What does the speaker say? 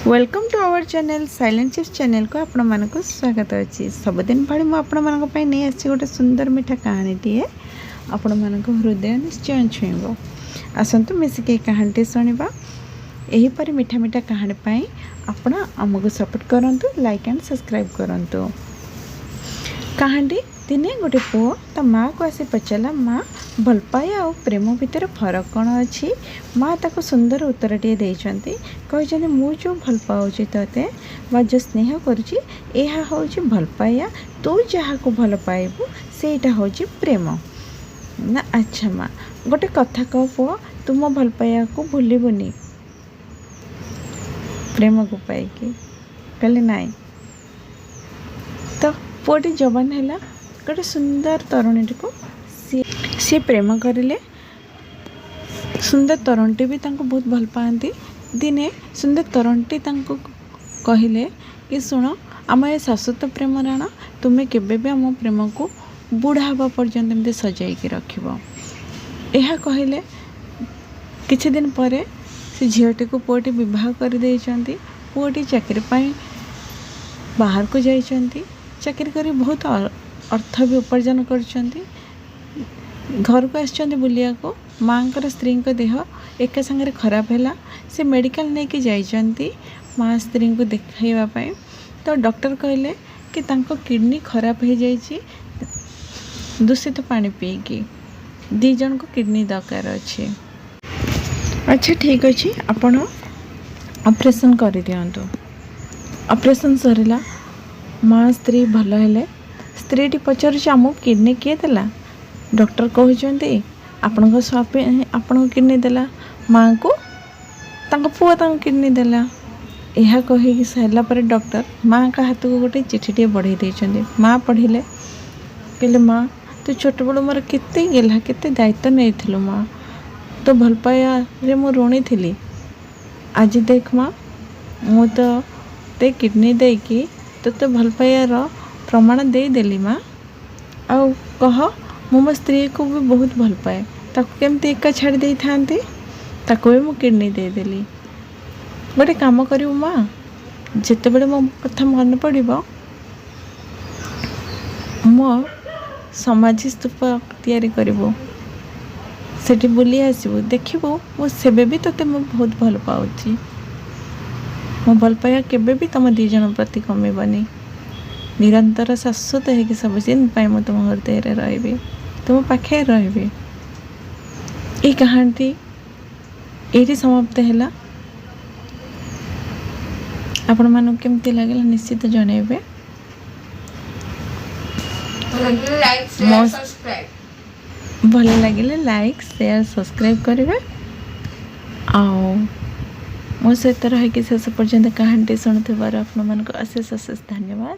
Welcome to our channel silent chips channel को आपण मानक स्वागत अच्छी सबुदिन भाई मुझे नहीं आसी गोटे सुंदर मीठा कहानीटे आपण मानक हृदय निश्चय छुईब। आसतु मिसिक कहानी शुणा यहीपर मीठा मीठा कहानी आपण आमको सपोर्ट करूँ, लाइक एंड सब्सक्राइब करूँ। कहानी दिने गोटे पुओ ता माँ को आसी पचारा, माँ भल पाया और प्रेम भितर फरक कौन अच्छी। माँ ताको सुंदर उत्तरटे देइछंती, कहते मु जो भल पाऊँगी तोते बा जो स्नेह करुँची यह हूँ भल पाया, तू जहाँ को भल पाइबू सेटा हूँ प्रेम ना। अच्छा माँ गोटे कथा कह पुओ, तुम भल पाया को भूलबुनि प्रेम को पाइकी। कहले नाई तो पुओटी जवान है, गोटे सुंदर तरुणी को सी प्रेम करें। सुंदर तरुणटी भी तांको बहुत भल पाती। दिने सुंदर तरुणटी तांको कहले कि सुन आम ये शाश्वत प्रेम राण, तुम्हें केबे भी आम प्रेम को बुढ़ा हवा पर्यंत एमती सजाई रखिब। यह कहले किछि दिन पर से झीटी को पुओटी विवाह कर देइछंती। पुओटी चाकरी पाई बाहर को जाइछंती, चाकरी करी बहुत अर्थ भी उपार्जन करछंती। घर को आसछंती बुलिया को। माँ को स्त्री को देह एक संगे खराब है, से मेडिकल लेके जाइछंती माँ स्त्री को देखाइबा पाई। तो डॉक्टर कहले कि तांको किडनी खराब हो जाइछि दूषित पानी पीकी, दी जन को किडनी दरकार अच्छे। अच्छा ठीक अच्छे, आपण ऑपरेशन कर दियंतु। ऑपरेशन सरला माँ स्त्री भल है। स्त्री पचार आम किडनी किए देला? डॉक्टर कहते आपण स्वामी आपण किडनी देला, माँ को पुआ किडनी देला। यह कही सारा पर डॉक्टर माँ का हाथ को गोटे चिठीटे बढ़े देते। माँ पढ़िले, कहले माँ तू छोट बड़ मोर केते गेला केते दायित्व नहीं माँ, तो भल पाया रे मु ऋणी थी। आज देख माँ मु तो ते किडनी देकी तो भल पायार प्रमाण दे देली माँ। आउ कह मु मो स्त्री को भी बहुत भल पाए, ताको केमती एका छाड़ी दे थांती, ताको भी मु किडनी दे देली। गोटे काम करिवु माँ, जेते बेले मो कथा मन पड़िबो मो समाधि स्तूप तैयारी करिवु, सेठी बुली आसबु, देखिबु मो सेबे भी तोते मो बहुत भल पाउची। मो भल पाया केबे भी तुम दी जन प्रति कमेबनी। निरंतर शाश्वत है कि सब दिन मुझे तुम हृदय रही, तुम पाखे रही। ये कहानी ये समाप्त है। आपण मानक केमती लगे निश्चित जनइबे। भल लगे लाइक शेयर सब्सक्राइब करेंगे। आओ मो सहित रही शेष पर्यंत कहानी शुणुथिबार आपण मानक अशेष अशेष धन्यवाद।